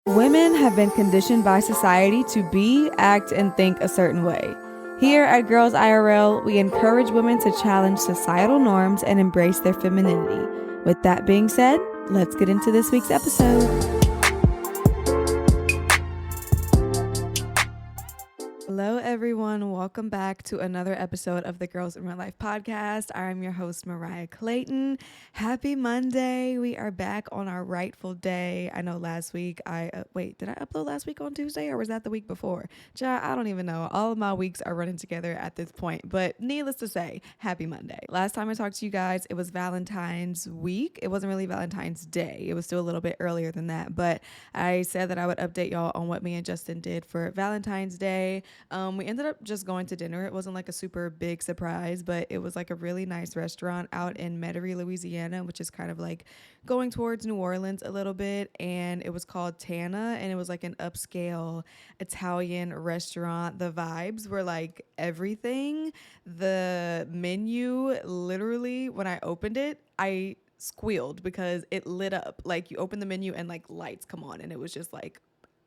Women have been conditioned by society to be, act, and think a certain way. Here at Girls IRL, we encourage women to challenge societal norms and embrace their femininity. With that being said, let's get into this week's episode. Hello, everyone. Welcome back to another episode of the Girls in Real Life podcast. I'm your host, Mariah Clayton. Happy Monday. We are back on our rightful day. I know last week did I upload last week on Tuesday or was that the week before? I don't even know. All of my weeks are running together at this point, but needless to say, happy Monday. Last time I talked to you guys, it was Valentine's week. It wasn't really Valentine's Day. It was still a little bit earlier than that, but I said that I would update y'all on what me and Justin did for Valentine's Day. We ended up just going to dinner. It wasn't like a super big surprise, but it was like a really nice restaurant out in Metairie, Louisiana, which is kind of like going towards New Orleans a little bit. And it was called Tana, and it was like an upscale Italian restaurant. The vibes were like everything. The menu, literally, when I opened it, I squealed because it lit up. Like you open the menu and like lights come on, and it was just like,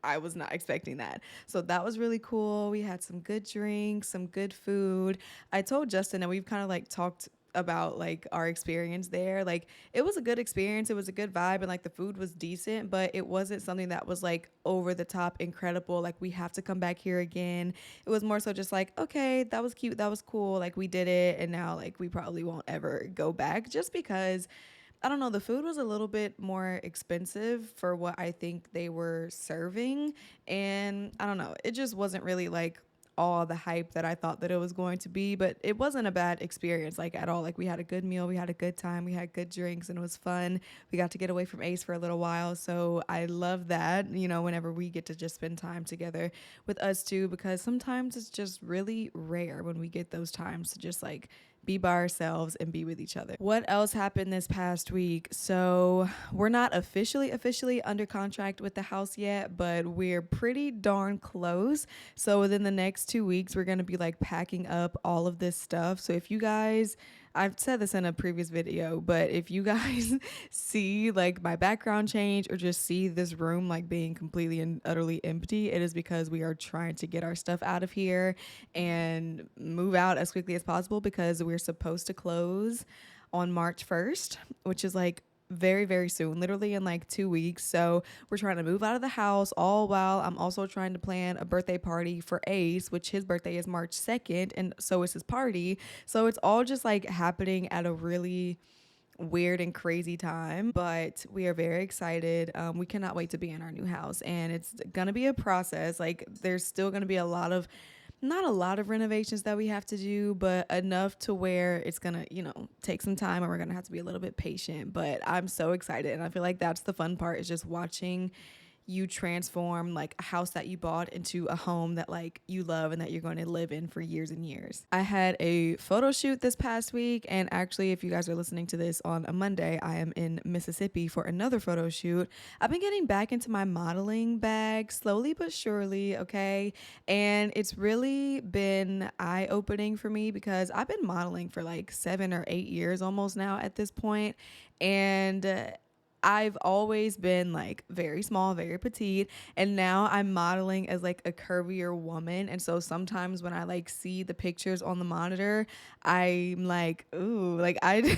I was not expecting that. So that was really cool. We had some good drinks, some good food. I told Justin that we've kind of like talked about like our experience there. Like it was a good experience. It was a good vibe and like the food was decent, but it wasn't something that was like over the top incredible. Like we have to come back here again. It was more so just like, okay, that was cute. That was cool. Like we did it. And now like we probably won't ever go back just because I don't know, the food was a little bit more expensive for what I think they were serving. And I don't know, it just wasn't really like all the hype that I thought that it was going to be, but it wasn't a bad experience like at all. Like we had a good meal, we had a good time, we had good drinks, and it was fun. We got to get away from Ace for a little while, so I love that, you know, whenever we get to just spend time together with us two, because sometimes it's just really rare when we get those times to just like be by ourselves and be with each other. What else happened this past week? So we're not officially under contract with the house yet, but we're pretty darn close. So within the next 2 weeks, we're going to be like packing up all of this stuff. So if you guys, I've said this in a previous video, but if you guys see like my background change or just see this room like being completely and utterly empty, it is because we are trying to get our stuff out of here and move out as quickly as possible because we're supposed to close on March 1st, which is like very, very soon, literally in like 2 weeks. So we're trying to move out of the house all while I'm also trying to plan a birthday party for Ace, which his birthday is March 2nd. And so is his party. So it's all just like happening at a really weird and crazy time, but we are very excited. We cannot wait to be in our new house, and it's gonna be a process. Like there's still gonna be not a lot of renovations that we have to do, but enough to where it's gonna, you know, take some time and we're gonna have to be a little bit patient. But I'm so excited, and I feel like that's the fun part, is just watching you transform like a house that you bought into a home that like you love and that you're going to live in for years and years. I had a photo shoot this past week, and actually if you guys are listening to this on a Monday, I am in Mississippi for another photo shoot. I've been getting back into my modeling bag slowly but surely, okay? And it's really been eye-opening for me because I've been modeling for like 7 or 8 years almost now at this point, and I've always been like very small, very petite, and now I'm modeling as like a curvier woman. And so sometimes when I like see the pictures on the monitor, I'm like, ooh, like I,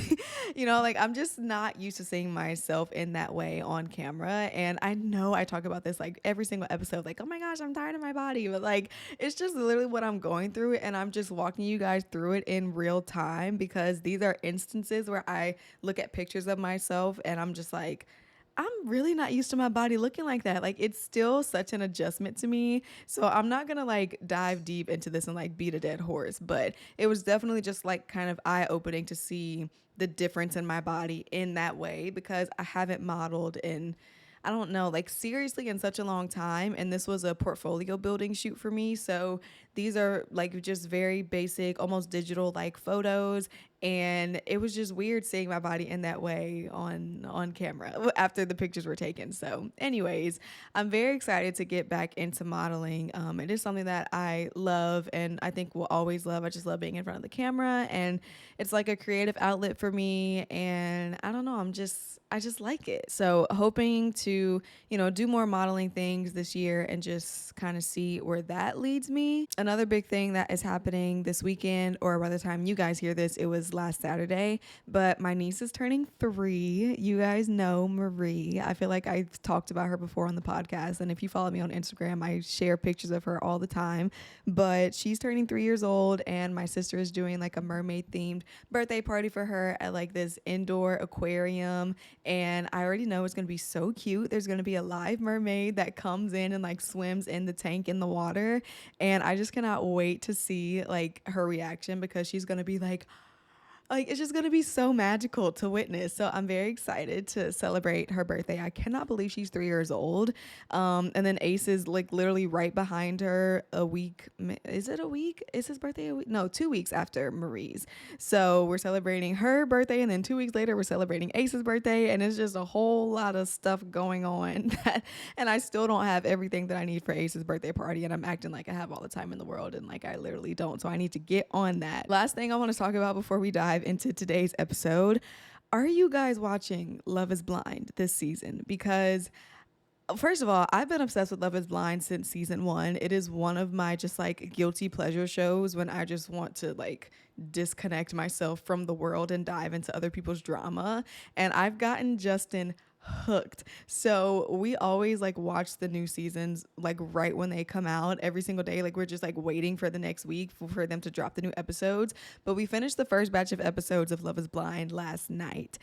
you know, like I'm just not used to seeing myself in that way on camera. And I know I talk about this like every single episode, like, oh my gosh, I'm tired of my body, but like it's just literally what I'm going through, and I'm just walking you guys through it in real time because these are instances where I look at pictures of myself and I'm just like, I'm really not used to my body looking like that. Like it's still such an adjustment to me. So I'm not going to like dive deep into this and like beat a dead horse, but it was definitely just like kind of eye opening to see the difference in my body in that way, because I haven't modeled in, I don't know, like seriously in such a long time. And this was a portfolio building shoot for me. So these are like just very basic, almost digital like photos. and it was just weird seeing my body in that way on camera after the pictures were taken. So anyways, I'm very excited to get back into modeling. It is something that I love and I think will always love. I just love being in front of the camera, and it's like a creative outlet for me, and I don't know, I just like it. So hoping to, do more modeling things this year and just kind of see where that leads me. Another big thing that is happening this weekend, or by the time you guys hear this, it was last Saturday, but my niece is turning 3. You guys know Marie. I feel like I've talked about her before on the podcast, and if you follow me on Instagram, I share pictures of her all the time. But she's turning 3 years old, and my sister is doing like a mermaid themed birthday party for her at like this indoor aquarium, and I already know it's gonna be so cute. There's gonna be a live mermaid that comes in and like swims in the tank in the water, and I just cannot wait to see like her reaction, because she's gonna be like it's just gonna be so magical to witness. So I'm very excited to celebrate her birthday. I cannot believe she's 3 years old. And then Ace is like literally right behind her a week. Is it a week? Is his birthday a week? No, 2 weeks after Marie's. So we're celebrating her birthday, and then 2 weeks later we're celebrating Ace's birthday, and it's just a whole lot of stuff going on. And I still don't have everything that I need for Ace's birthday party, and I'm acting like I have all the time in the world, and like I literally don't. So I need to get on that. Last thing I want to talk about before we dive into today's episode: are you guys watching Love is Blind this season? Because first of all, I've been obsessed with Love is Blind since season 1. It is one of my just like guilty pleasure shows when I just want to like disconnect myself from the world and dive into other people's drama. And I've gotten Justin hooked. So we always like watch the new seasons like right when they come out every single day. Like we're just like waiting for the next week for them to drop the new episodes. But we finished the first batch of episodes of Love is Blind last night.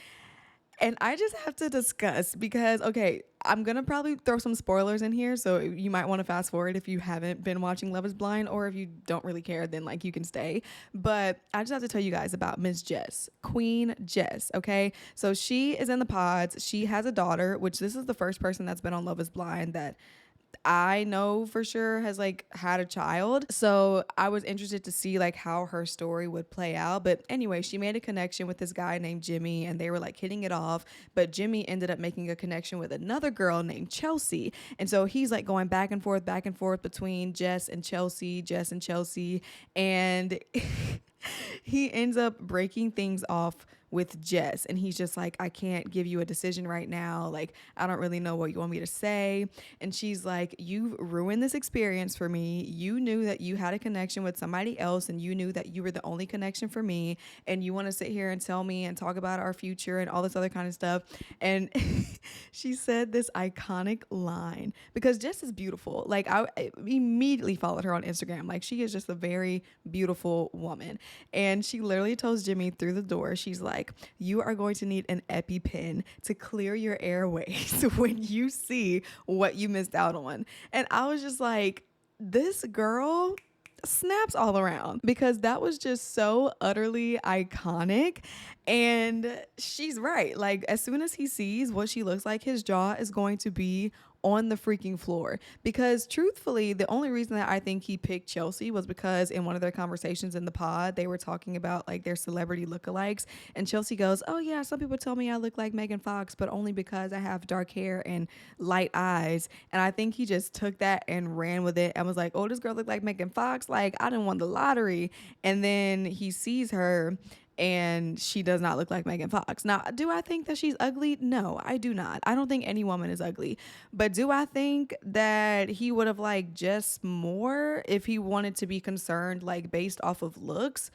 And I just have to discuss, because, okay, I'm going to probably throw some spoilers in here. So you might want to fast forward if you haven't been watching Love is Blind, or if you don't really care, then like you can stay. But I just have to tell you guys about Miss Jess, Queen Jess. Okay. So she is in the pods. She has a daughter, which this is the first person that's been on Love is Blind that I know for sure has like had a child. So I was interested to see like how her story would play out. But anyway, she made a connection with this guy named Jimmy, and they were like hitting it off. But Jimmy ended up making a connection with another girl named Chelsea. And so he's like going back and forth between Jess and Chelsea. And he ends up breaking things off with Jess, and he's just like, I can't give you a decision right now, like I don't really know what you want me to say. And she's like, you've ruined this experience for me. You knew that you had a connection with somebody else, and you knew that you were the only connection for me, and you want to sit here and tell me and talk about our future and all this other kind of stuff. And she said this iconic line, because Jess is beautiful. Like I immediately followed her on Instagram. Like she is just a very beautiful woman. And she literally tells Jimmy through the door, she's like, you are going to need an EpiPen to clear your airways when you see what you missed out on. And I was just like, this girl snaps all around, because that was just so utterly iconic. And she's right. Like as soon as he sees what she looks like, his jaw is going to be on the freaking floor. Because truthfully, the only reason that I think he picked Chelsea was because in one of their conversations in the pod, they were talking about like their celebrity lookalikes, and Chelsea goes, oh yeah, some people tell me I look like Megan Fox, but only because I have dark hair and light eyes. And I think he just took that and ran with it and was like, oh, this girl look like Megan Fox, like I didn't win the lottery. And then he sees her, and she does not look like Megan Fox. Now, do I think that she's ugly? No, I do not. I don't think any woman is ugly. But do I think that he would have liked Jess more if he wanted to be concerned, like based off of looks?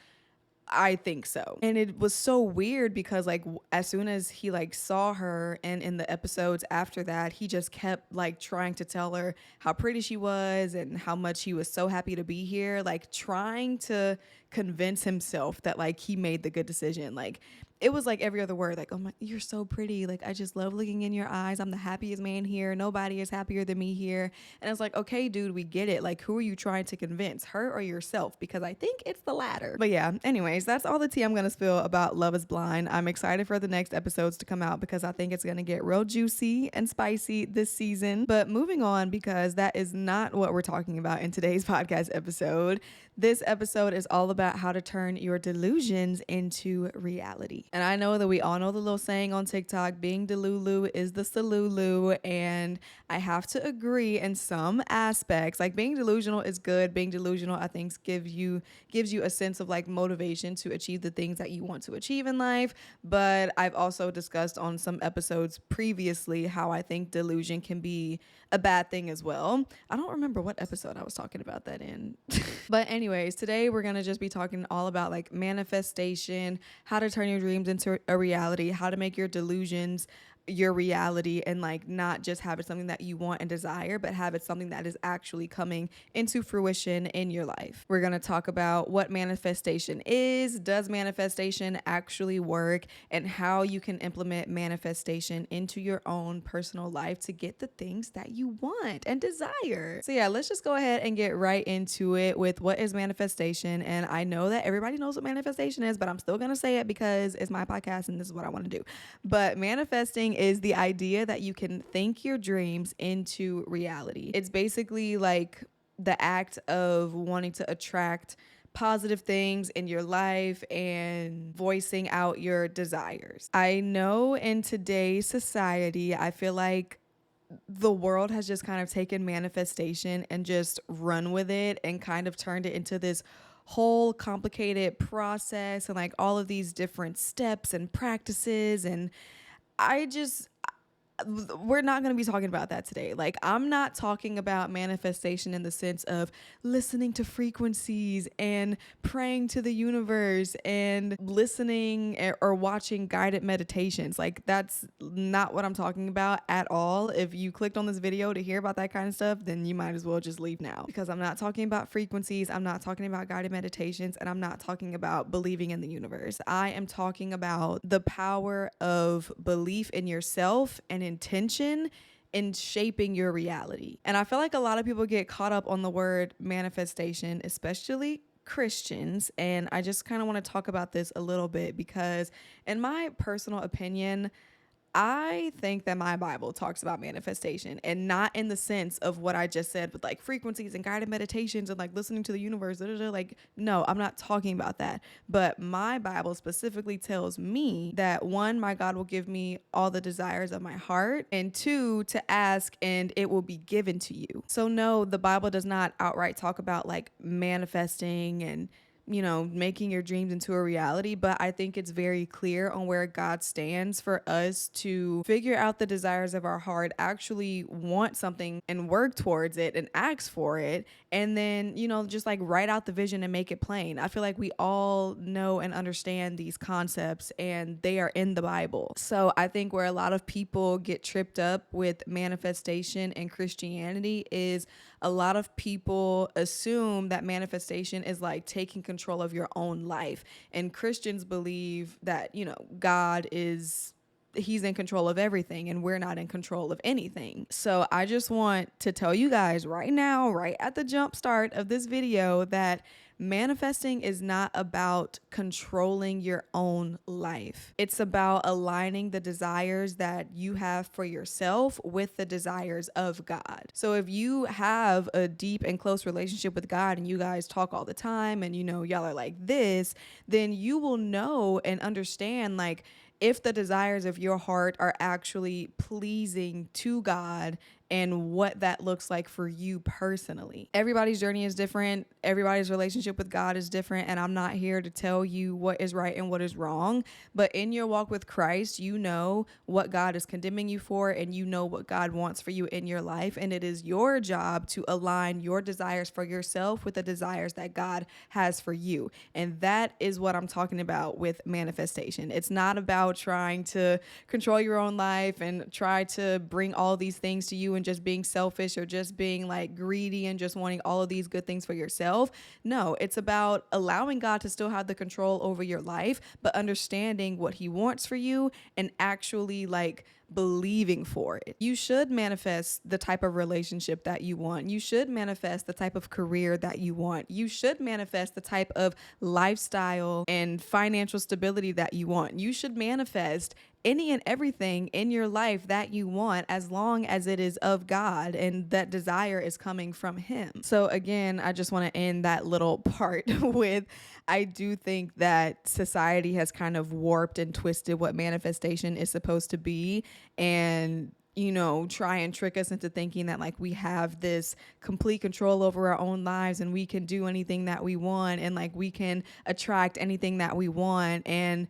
I think so. And it was so weird because like as soon as he like saw her, and in the episodes after that, he just kept like trying to tell her how pretty she was and how much he was so happy to be here, like trying to convince himself that like he made the good decision. Like it was like every other word, like, oh my, you're so pretty. Like, I just love looking in your eyes. I'm the happiest man here. Nobody is happier than me here. And it's like, okay, dude, we get it. Like, who are you trying to convince, her or yourself? Because I think it's the latter. But yeah, anyways, that's all the tea I'm going to spill about Love is Blind. I'm excited for the next episodes to come out because I think it's going to get real juicy and spicy this season. But moving on, because that is not what we're talking about in today's podcast episode. This episode is all about how to turn your delusions into reality. And I know that we all know the little saying on TikTok, being delulu is the salulu. And I have to agree in some aspects. Like, being delusional is good. Being delusional, I think, gives you a sense of like motivation to achieve the things that you want to achieve in life. But I've also discussed on some episodes previously how I think delusion can be a bad thing as well. I don't remember what episode I was talking about that in. But anyways, today we're going to just be talking all about like manifestation, how to turn your dreams into a reality, how to make your delusions your reality, and like not just have it something that you want and desire, but have it something that is actually coming into fruition in your life. We're going to talk about what manifestation is, does manifestation actually work, and how you can implement manifestation into your own personal life to get the things that you want and desire. So yeah, let's just go ahead and get right into it with what is manifestation. And I know that everybody knows what manifestation is, but I'm still going to say it because it's my podcast and this is what I want to do. But manifesting is the idea that you can think your dreams into reality. It's basically like the act of wanting to attract positive things in your life and voicing out your desires. I know in today's society, I feel like the world has just kind of taken manifestation and just run with it and kind of turned it into this whole complicated process and like all of these different steps and practices. And we're not going to be talking about that today. Like, I'm not talking about manifestation in the sense of listening to frequencies and praying to the universe and listening or watching guided meditations. Like, that's not what I'm talking about at all. If you clicked on this video to hear about that kind of stuff, then you might as well just leave now, because I'm not talking about frequencies. I'm not talking about guided meditations, and I'm not talking about believing in the universe. I am talking about the power of belief in yourself and intention in shaping your reality. And I feel like a lot of people get caught up on the word manifestation, especially Christians. And I just kind of want to talk about this a little bit because, in my personal opinion, I think that my Bible talks about manifestation, and not in the sense of what I just said with like frequencies and guided meditations and like listening to the universe. Like, no, I'm not talking about that. But my Bible specifically tells me that, one, my God will give me all the desires of my heart, and two, to ask and it will be given to you. So no, the Bible does not outright talk about like manifesting and making your dreams into a reality. But I think it's very clear on where God stands for us to figure out the desires of our heart, actually want something and work towards it and ask for it. And then, just like write out the vision and make it plain. I feel like we all know and understand these concepts and they are in the Bible. So I think where a lot of people get tripped up with manifestation and Christianity is a lot of people assume that manifestation is like taking control of your own life. And Christians believe that, God he's in control of everything and we're not in control of anything. So I just want to tell you guys right now, right at the jump start of this video, that manifesting is not about controlling your own life. It's about aligning the desires that you have for yourself with the desires of God. So if you have a deep and close relationship with God and you guys talk all the time and y'all are like this, then you will know and understand like if the desires of your heart are actually pleasing to God and what that looks like for you personally. Everybody's journey is different. Everybody's relationship with God is different. And I'm not here to tell you what is right and what is wrong. But in your walk with Christ, you know what God is condemning you for, and you know what God wants for you in your life. And it is your job to align your desires for yourself with the desires that God has for you. And that is what I'm talking about with manifestation. It's not about trying to control your own life and try to bring all these things to you and just being selfish or just being like greedy and just wanting all of these good things for yourself. No, it's about allowing God to still have the control over your life, but understanding what he wants for you and actually like believing for it. You should manifest the type of relationship that you want. You should manifest the type of career that you want. You should manifest the type of lifestyle and financial stability that you want. You should manifest any and everything in your life that you want, as long as it is of God and that desire is coming from him. So again, I just want to end that little part with, I do think that society has kind of warped and twisted what manifestation is supposed to be, and try and trick us into thinking that like we have this complete control over our own lives and we can do anything that we want and like we can attract anything that we want. And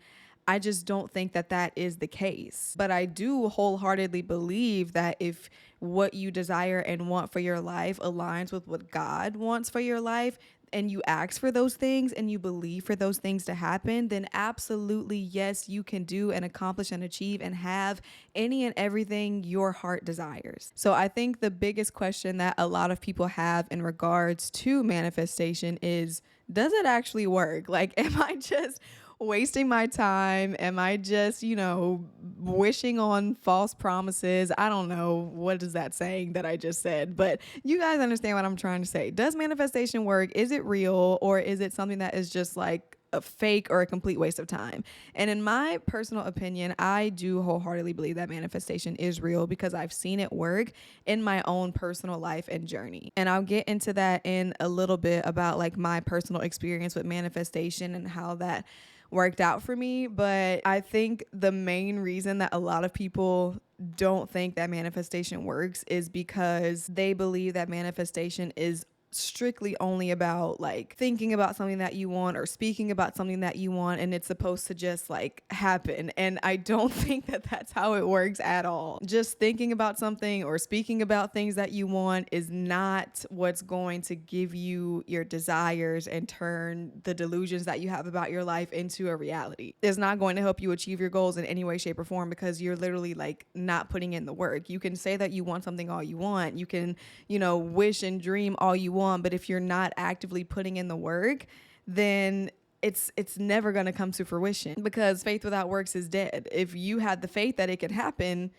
I just don't think that that is the case. But I do wholeheartedly believe that if what you desire and want for your life aligns with what God wants for your life, and you ask for those things and you believe for those things to happen, then absolutely, yes, you can do and accomplish and achieve and have any and everything your heart desires. So I think the biggest question that a lot of people have in regards to manifestation is, does it actually work? Like, am I just wasting my time? Am I just, wishing on false promises? I don't know. What is that saying that I just said? But you guys understand what I'm trying to say. Does manifestation work? Is it real? Or is it something that is just like a fake or a complete waste of time? And in my personal opinion, I do wholeheartedly believe that manifestation is real because I've seen it work in my own personal life and journey. And I'll get into that in a little bit about like my personal experience with manifestation and how that worked out for me. But I think the main reason that a lot of people don't think that manifestation works is because they believe that manifestation is strictly only about like thinking about something that you want or speaking about something that you want, and it's supposed to just like happen. And I don't think that that's how it works at all. Just thinking about something or speaking about things that you want is not what's going to give you your desires and turn the delusions that you have about your life into a reality. It's not going to help you achieve your goals in any way, shape, or form because you're literally like not putting in the work. You can say that you want something all you want. You can, wish and dream all you want. But if you're not actively putting in the work, then it's never going to come to fruition, because faith without works is dead. If you had the faith that it could happen,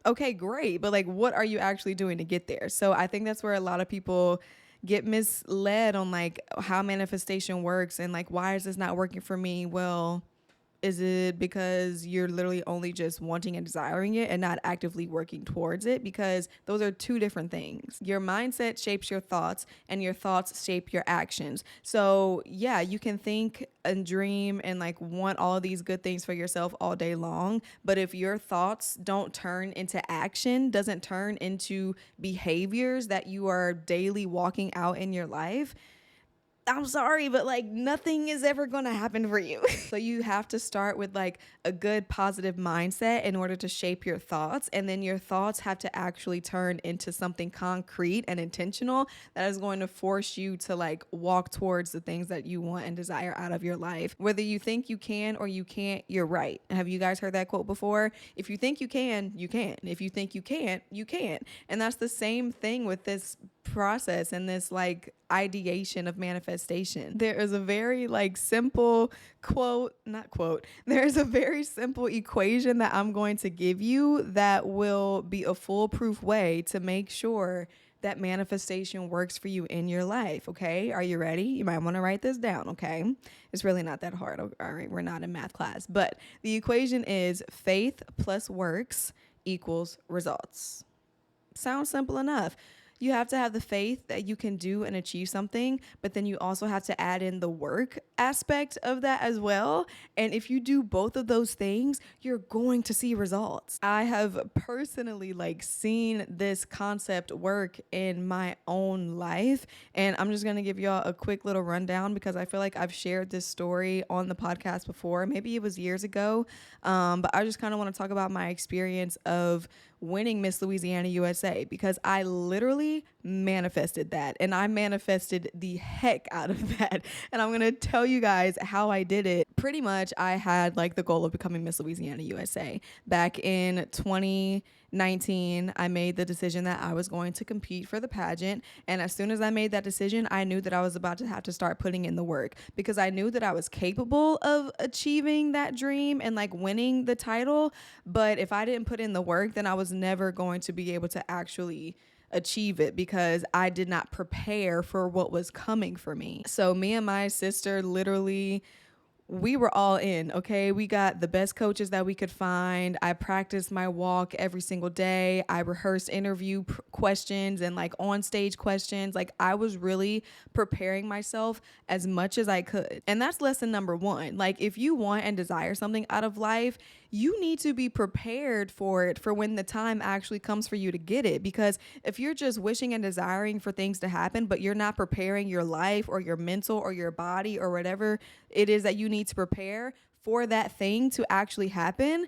okay, great. But like, what are you actually doing to get there? So I think that's where a lot of people get misled on like how manifestation works and like, why is this not working for me? Well, is it because you're literally only just wanting and desiring it and not actively working towards it? Because those are two different things. Your mindset shapes your thoughts and your thoughts shape your actions. So yeah, you can think and dream and like want all of these good things for yourself all day long. But if your thoughts don't turn into action, doesn't turn into behaviors that you are daily walking out in your life, I'm sorry, but like nothing is ever going to happen for you. So you have to start with like a good positive mindset in order to shape your thoughts. And then your thoughts have to actually turn into something concrete and intentional that is going to force you to like walk towards the things that you want and desire out of your life. Whether you think you can or you can't, you're right. Have you guys heard that quote before? If you think you can, you can. If you think you can't, you can't. And that's the same thing with this process and this like ideation of manifestation. There is a very like simple there's a very simple equation that I'm going to give you that will be a foolproof way to make sure that manifestation works for you in your life. Okay, are you ready? You might want to write this down. Okay, it's really not that hard. All right, we're not in math class, but the equation is faith plus works equals results. Sounds simple enough. You have to have the faith that you can do and achieve something, but then you also have to add in the work aspect of that as well. And if you do both of those things, you're going to see results. I have personally like seen this concept work in my own life. And I'm just going to give y'all a quick little rundown because I feel like I've shared this story on the podcast before. Maybe it was years ago. But I just kind of want to talk about my experience of winning Miss Louisiana USA, because I literally literally manifested that. And I manifested the heck out of that. And I'm going to tell you guys how I did it. Pretty much, I had like the goal of becoming Miss Louisiana USA. Back in 2019, I made the decision that I was going to compete for the pageant. And as soon as I made that decision, I knew that I was about to have to start putting in the work, because I knew that I was capable of achieving that dream and like winning the title. But if I didn't put in the work, then I was never going to be able to actually achieve it, because I did not prepare for what was coming for me. So me and my sister literally, we were all in, okay? We got the best coaches that we could find. I practiced my walk every single day. I rehearsed interview questions and like on stage questions. Like I was really preparing myself as much as I could. And that's lesson number one. Like if you want and desire something out of life, you need to be prepared for it, for when the time actually comes for you to get it. Because if you're just wishing and desiring for things to happen, but you're not preparing your life or your mental or your body or whatever it is that you need to prepare for that thing to actually happen,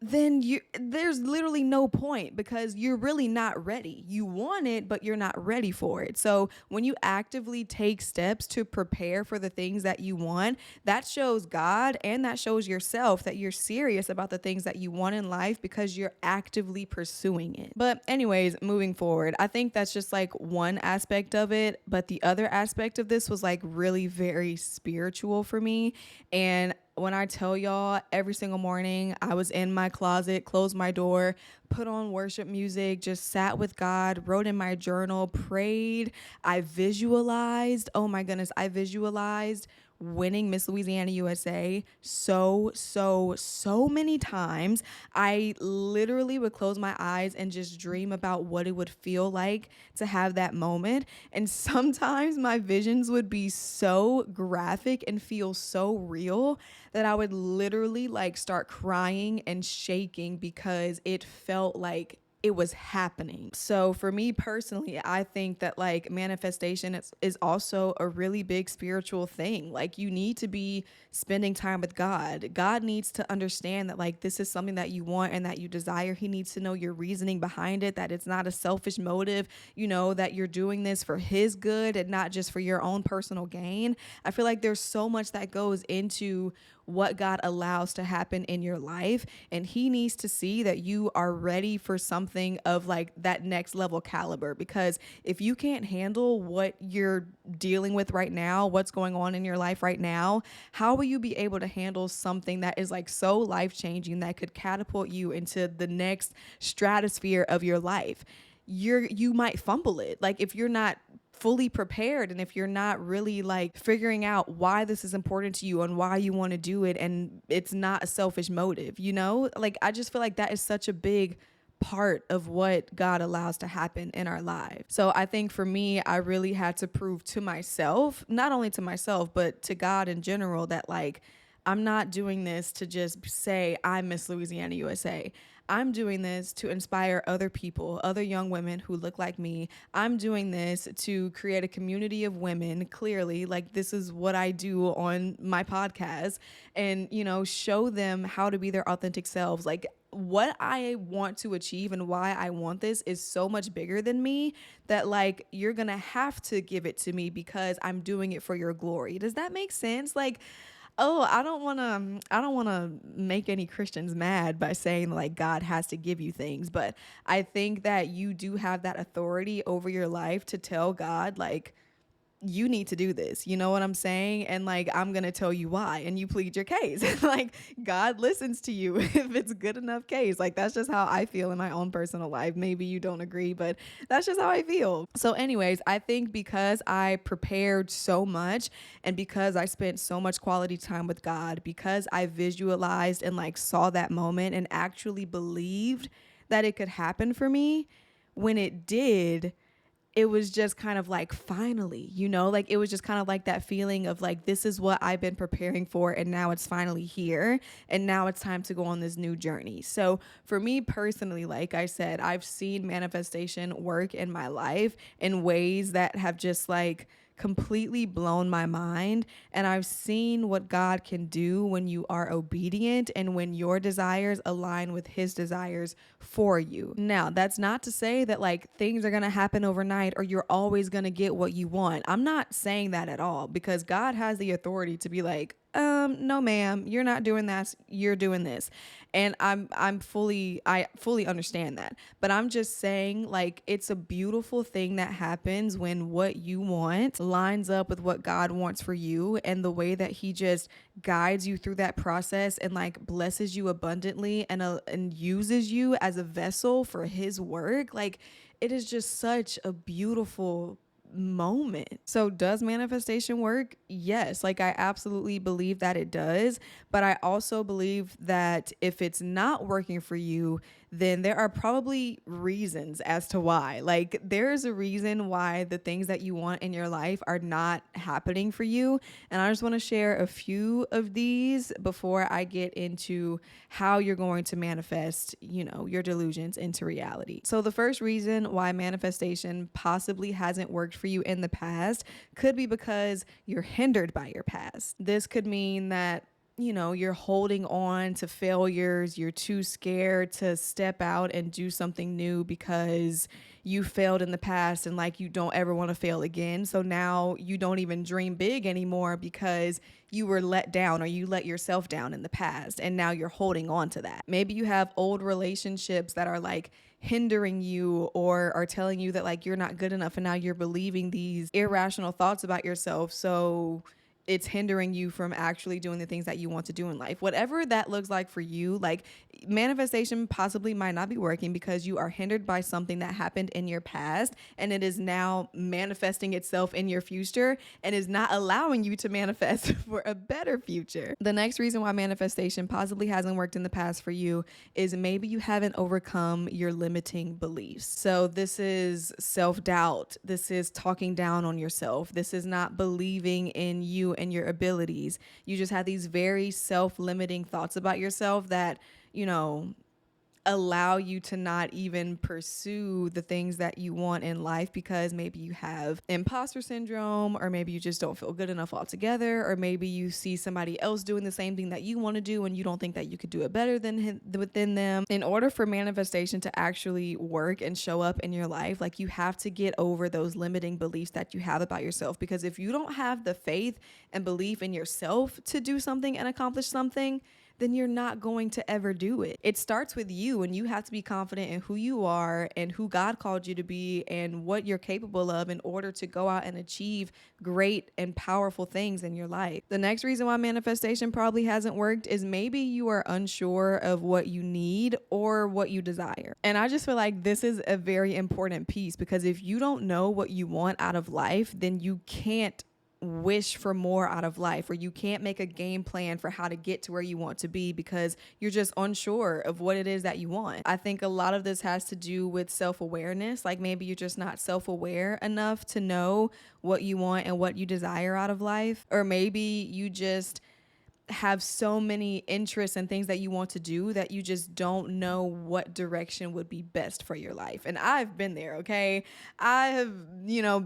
then there's literally no point, because you're really not ready. You want it, but you're not ready for it. So when you actively take steps to prepare for the things that you want, that shows God and that shows yourself that you're serious about the things that you want in life, because you're actively pursuing it. But anyways, moving forward, I think that's just like one aspect of it. But the other aspect of this was like really very spiritual for me. And when I tell y'all, every single morning I was in my closet, closed my door, put on worship music, just sat with God, wrote in my journal, prayed. I visualized, oh my goodness, I visualized winning Miss Louisiana USA so many times. I literally would close my eyes and just dream about what it would feel like to have that moment. And sometimes my visions would be so graphic and feel so real that I would literally like start crying and shaking, because it felt like it was happening. So for me personally, I think that like manifestation is also a really big spiritual thing. Like you need to be spending time with God. God needs to understand that like this is something that you want and that you desire. He needs to know your reasoning behind it, that it's not a selfish motive, that you're doing this for his good and not just for your own personal gain. I feel like there's so much that goes into what God allows to happen in your life, and he needs to see that you are ready for something of like that next level caliber. Because if you can't handle what you're dealing with right now, what's going on in your life right now, how will you be able to handle something that is like so life-changing that could catapult you into the next stratosphere of your life? You might fumble it. Like if you're not fully prepared, and if you're not really like figuring out why this is important to you and why you want to do it, and it's not a selfish motive, like I just feel like that is such a big part of what God allows to happen in our lives. So I think for me, I really had to prove to myself, not only to myself, but to God in general, that like I'm not doing this to just say I'm Miss Louisiana USA. I'm doing this to inspire other people, other young women who look like me. I'm doing this to create a community of women, clearly. Like this is what I do on my podcast, and, show them how to be their authentic selves. Like what I want to achieve and why I want this is so much bigger than me, that like you're going to have to give it to me because I'm doing it for your glory. Does that make sense? Like, oh, I don't want to make any Christians mad by saying like God has to give you things, but I think that you do have that authority over your life to tell God like, you need to do this. You know what I'm saying? And like, I'm going to tell you why. And you plead your case. Like God listens to you if it's good enough case. Like that's just how I feel in my own personal life. Maybe you don't agree, but that's just how I feel. So anyways, I think because I prepared so much, and because I spent so much quality time with God, because I visualized and like saw that moment and actually believed that it could happen for me, when it did, it was just kind of like finally, like it was just kind of like that feeling of like, this is what I've been preparing for, and now it's finally here, and now it's time to go on this new journey. So for me personally, like I said, I've seen manifestation work in my life in ways that have just like completely blown my mind. And I've seen what God can do when you are obedient and when your desires align with his desires for you. Now, that's not to say that like things are going to happen overnight or you're always going to get what you want. I'm not saying that at all, because God has the authority to be like, no ma'am, you're not doing that, you're doing this. And I fully understand that. But I'm just saying, like, it's a beautiful thing that happens when what you want lines up with what God wants for you, and the way that he just guides you through that process and like blesses you abundantly and uses you as a vessel for his work. Like, it is just such a beautiful moment. So does manifestation work? Yes. Like, I absolutely believe that it does, but I also believe that if it's not working for you, then there are probably reasons as to why. Like, there's a reason why the things that you want in your life are not happening for you. And I just want to share a few of these before I get into how you're going to manifest, your delusions into reality. So the first reason why manifestation possibly hasn't worked for you in the past could be because you're hindered by your past. This could mean that you're holding on to failures. You're too scared to step out and do something new because you failed in the past and like you don't ever want to fail again. So now you don't even dream big anymore because you were let down or you let yourself down in the past. And now you're holding on to that. Maybe you have old relationships that are like hindering you or are telling you that like you're not good enough. And now you're believing these irrational thoughts about yourself. So it's hindering you from actually doing the things that you want to do in life. Whatever that looks like for you, like manifestation possibly might not be working because you are hindered by something that happened in your past and it is now manifesting itself in your future and is not allowing you to manifest for a better future. The next reason why manifestation possibly hasn't worked in the past for you is maybe you haven't overcome your limiting beliefs. So this is self-doubt. This is talking down on yourself. This is not believing in you and your abilities. You just have these very self-limiting thoughts about yourself that, allow you to not even pursue the things that you want in life because maybe you have imposter syndrome, or maybe you just don't feel good enough altogether, or maybe you see somebody else doing the same thing that you want to do and you don't think that you could do it better than within them. In order for manifestation to actually work and show up in your life, like, you have to get over those limiting beliefs that you have about yourself, because if you don't have the faith and belief in yourself to do something and accomplish something, then you're not going to ever do it. It starts with you, and you have to be confident in who you are and who God called you to be and what you're capable of in order to go out and achieve great and powerful things in your life. The next reason why manifestation probably hasn't worked is maybe you are unsure of what you need or what you desire. And I just feel like this is a very important piece, because if you don't know what you want out of life, then you can't wish for more out of life, or you can't make a game plan for how to get to where you want to be because you're just unsure of what it is that you want. I think a lot of this has to do with self-awareness. Like, maybe you're just not self-aware enough to know what you want and what you desire out of life, or maybe you just have so many interests and things that you want to do that you just don't know what direction would be best for your life. And I've been there, okay? I have,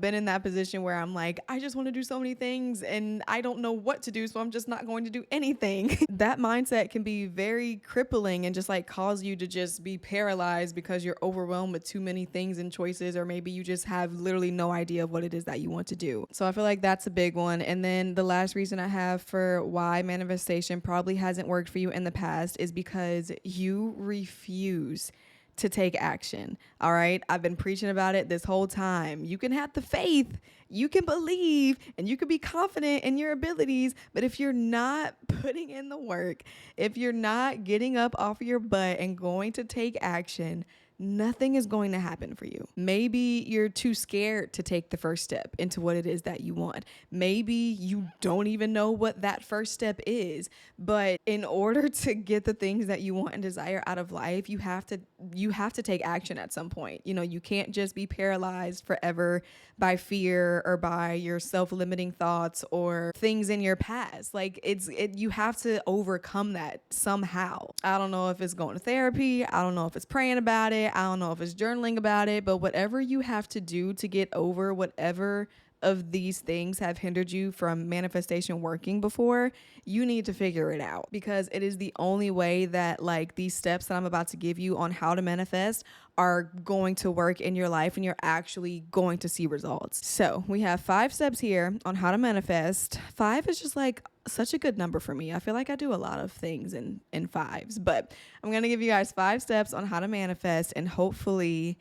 been in that position where I'm like, I just want to do so many things and I don't know what to do, so I'm just not going to do anything. That mindset can be very crippling and just like cause you to just be paralyzed because you're overwhelmed with too many things and choices, or maybe you just have literally no idea of what it is that you want to do. So I feel like that's a big one. And then the last reason I have for why manifestation probably hasn't worked for you in the past is because you refuse to take action. All right. I've been preaching about it this whole time. You can have the faith, you can believe, and you can be confident in your abilities. But if you're not putting in the work, if you're not getting up off of your butt and going to take action, nothing is going to happen for you. Maybe you're too scared to take the first step into what it is that you want. Maybe you don't even know what that first step is. But in order to get the things that you want and desire out of life, you have to take action at some point. You can't just be paralyzed forever by fear or by your self-limiting thoughts or things in your past. Like, you have to overcome that somehow. I don't know if it's going to therapy. I don't know if it's praying about it. I don't know if it's journaling about it, but whatever you have to do to get over whatever of these things have hindered you from manifestation working before, you need to figure it out, because it is the only way that like these steps that I'm about to give you on how to manifest are going to work in your life and you're actually going to see results. So we have 5 steps here on how to manifest. 5 is just like such a good number for me. I feel like I do a lot of things in 5s, but I'm going to give you guys 5 steps on how to manifest, and hopefully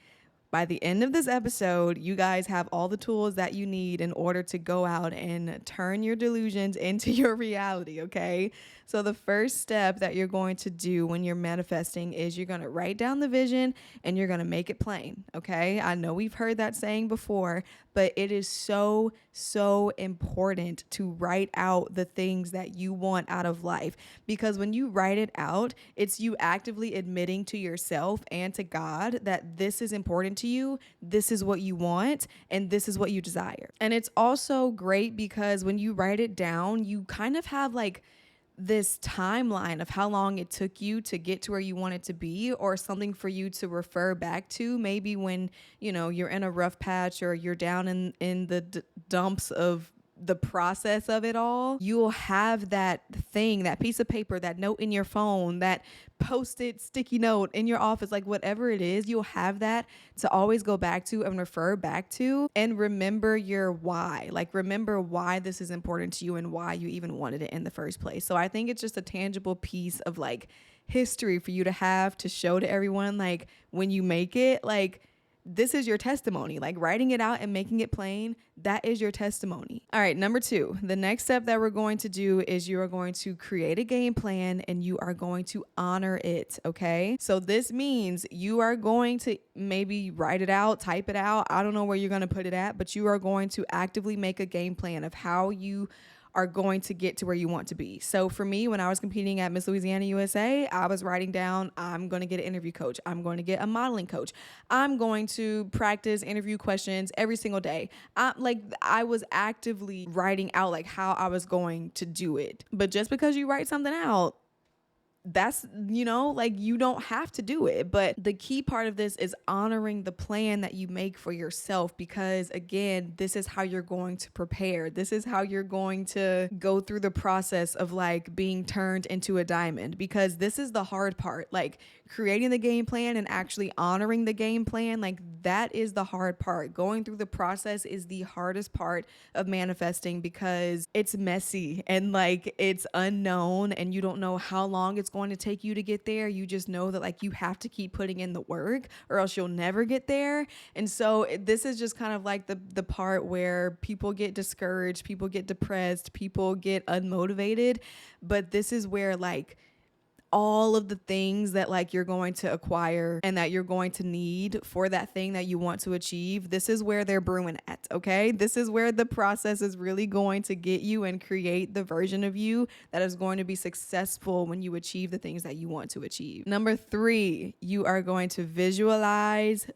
by the end of this episode, you guys have all the tools that you need in order to go out and turn your delusions into your reality, okay? So the first step that you're going to do when you're manifesting is you're going to write down the vision and you're going to make it plain, okay? I know we've heard that saying before, but it is so, so important to write out the things that you want out of life, because when you write it out, it's you actively admitting to yourself and to God that this is important to you, this is what you want, and this is what you desire. And it's also great because when you write it down, you kind of have like this timeline of how long it took you to get to where you want it to be, or something for you to refer back to, maybe when, you know, you're in a rough patch or you're down in the dumps of the process of it all. You'll have that thing, that piece of paper, that note in your phone, that post-it sticky note in your office, like whatever it is, you'll have that to always go back to and refer back to, and remember your why. Like remember why this is important to you and why you even wanted it in the first place. So I think it's just a tangible piece of like history for you to have to show to everyone, like when you make it, like this is your testimony. Like writing it out and making it plain, that is your testimony. All right, number 2, the next step that we're going to do is you are going to create a game plan and you are going to honor it, okay? So this means you are going to maybe write it out, type it out. I don't know where you're going to put it at, but you are going to actively make a game plan of how you are going to get to where you want to be. So for me, when I was competing at Miss Louisiana USA, I was writing down, I'm going to get an interview coach. I'm going to get a modeling coach. I'm going to practice interview questions every single day. I was actively writing out like how I was going to do it. But just because you write something out, that's, you know, like you don't have to do it. But the key part of this is honoring the plan that you make for yourself, because again, this is how you're going to prepare. This is how you're going to go through the process of like being turned into a diamond, because this is the hard part. Like creating the game plan and actually honoring the game plan, like that is the hard part. Going through the process is the hardest part of manifesting, because it's messy and like it's unknown and you don't know how long it's going to take you to get there. You just know that like you have to keep putting in the work or else you'll never get there. And so this is just kind of like the part where people get discouraged, people get depressed, people get unmotivated. But this is where like all of the things that like you're going to acquire and that you're going to need for that thing that you want to achieve, this is where they're brewing at, okay? This is where the process is really going to get you and create the version of you that is going to be successful when you achieve the things that you want to achieve. Number 3, you are going to visualize,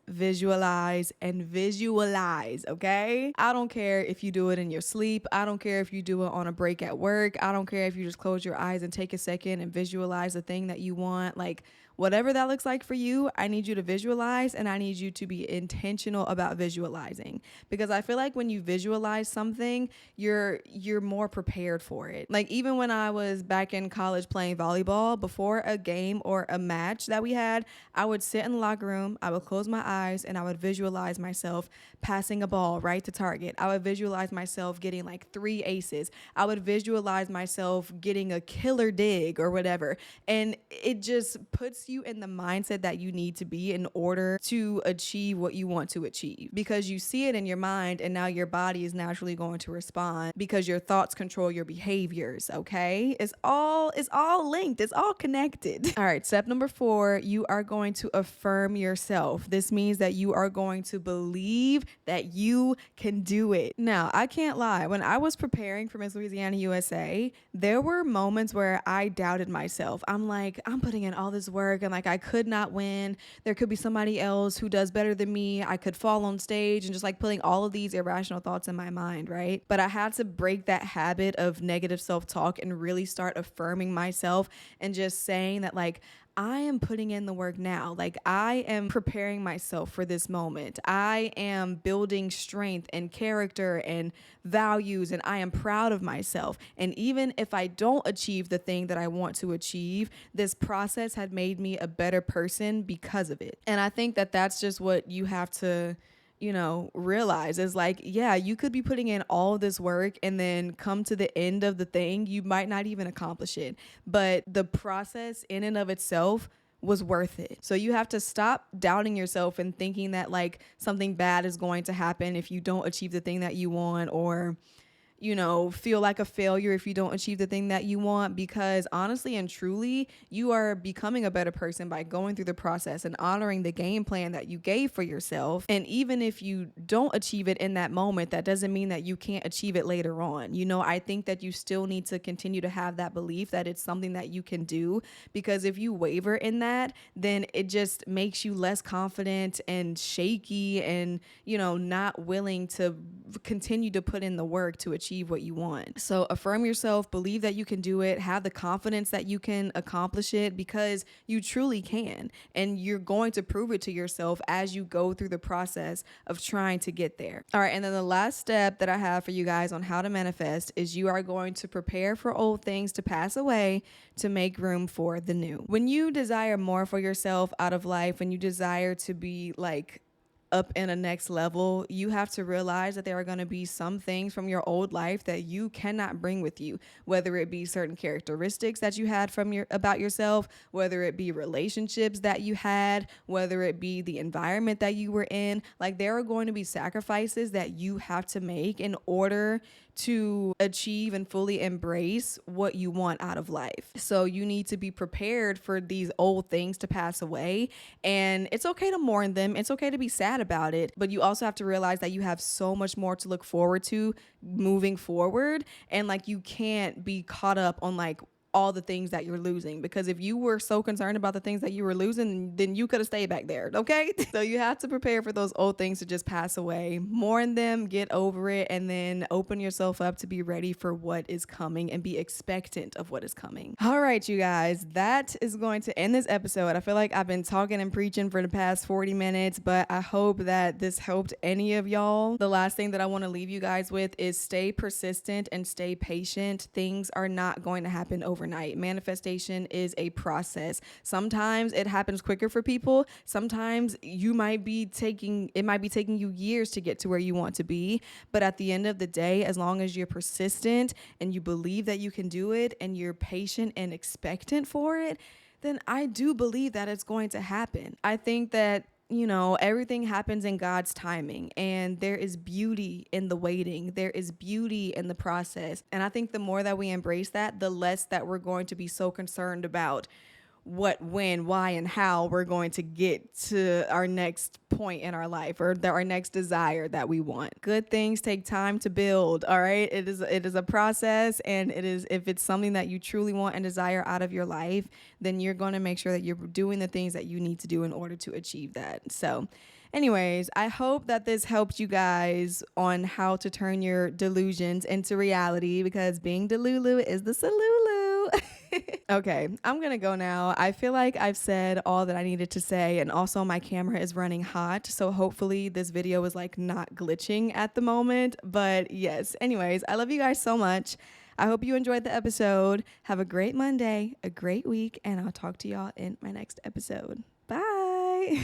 and visualize, okay? I don't care if you do it in your sleep. I don't care if you do it on a break at work. I don't care if you just close your eyes and take a second and visualize the thing that you want. Like whatever that looks like for you, I need you to visualize, and I need you to be intentional about visualizing, because I feel like when you visualize something, you're more prepared for it. Like even when I was back in college playing volleyball, before a game or a match that we had, I would sit in the locker room, I would close my eyes, and I would visualize myself passing a ball right to target. I would visualize myself getting like 3 aces. I would visualize myself getting a killer dig or whatever. And it just puts you in the mindset that you need to be in order to achieve what you want to achieve, because you see it in your mind and now your body is naturally going to respond because your thoughts control your behaviors, okay? It's all linked. It's all connected. All right, step number 4, you are going to affirm yourself. This means that you are going to believe that you can do it. Now, I can't lie. When I was preparing for Miss Louisiana USA, there were moments where I doubted myself. I'm like, I'm putting in all this work and like I could not win. There could be somebody else who does better than me. I could fall on stage, and just like putting all of these irrational thoughts in my mind, right? But I had to break that habit of negative self-talk and really start affirming myself and just saying that like I am putting in the work now. Like, I am preparing myself for this moment. I am building strength and character and values, and I am proud of myself. And even if I don't achieve the thing that I want to achieve, this process had made me a better person because of it. And I think that that's just what you have to realize is like, yeah, you could be putting in all this work and then come to the end of the thing, you might not even accomplish it. But the process in and of itself was worth it. So you have to stop doubting yourself and thinking that like something bad is going to happen if you don't achieve the thing that you want, or feel like a failure if you don't achieve the thing that you want, because honestly and truly, you are becoming a better person by going through the process and honoring the game plan that you gave for yourself. And even if you don't achieve it in that moment, that doesn't mean that you can't achieve it later on. I think that you still need to continue to have that belief that it's something that you can do, because if you waver in that, then it just makes you less confident and shaky and, not willing to continue to put in the work to achieve what you want. So affirm yourself, believe that you can do it, have the confidence that you can accomplish it, because you truly can. And you're going to prove it to yourself as you go through the process of trying to get there. All right. And then the last step that I have for you guys on how to manifest is you are going to prepare for old things to pass away to make room for the new. When you desire more for yourself out of life, when you desire to be like up in a next level, you have to realize that there are going to be some things from your old life that you cannot bring with you, whether it be certain characteristics that you had about yourself, whether it be relationships that you had, whether it be the environment that you were in. Like, there are going to be sacrifices that you have to make in order to achieve and fully embrace what you want out of life. So you need to be prepared for these old things to pass away. And it's okay to mourn them. It's okay to be sad about it. But you also have to realize that you have so much more to look forward to moving forward. And like, you can't be caught up on like all the things that you're losing, because if you were so concerned about the things that you were losing, then you could have stayed back there. Okay. So you have to prepare for those old things to just pass away, mourn them, get over it, and then open yourself up to be ready for what is coming and be expectant of what is coming. All right, you guys, that is going to end this episode. I feel like I've been talking and preaching for the past 40 minutes, but I hope that this helped any of y'all. The last thing that I want to leave you guys with is stay persistent and stay patient. Things are not going to happen overnight. Manifestation is a process. Sometimes it happens quicker for people. Sometimes it might be taking you years to get to where you want to be. But at the end of the day, as long as you're persistent and you believe that you can do it and you're patient and expectant for it, then I do believe that it's going to happen. I think that everything happens in God's timing, and there is beauty in the waiting. There is beauty in the process. And I think the more that we embrace that, the less that we're going to be so concerned about what, when, why, and how we're going to get to our next point in our life, or our next desire that we want. Good things take time to build. All right. It is a process, and if it's something that you truly want and desire out of your life, then you're going to make sure that you're doing the things that you need to do in order to achieve that. So anyways, I hope that this helped you guys on how to turn your delusions into reality, because being delulu is the salulu. Okay, I'm gonna go now. I feel like I've said all that I needed to say, and also my camera is running hot, so hopefully this video is like not glitching at the moment. But yes, anyways, I love you guys so much. I hope you enjoyed the episode. Have a great Monday, a great week, and I'll talk to y'all in my next episode. Bye.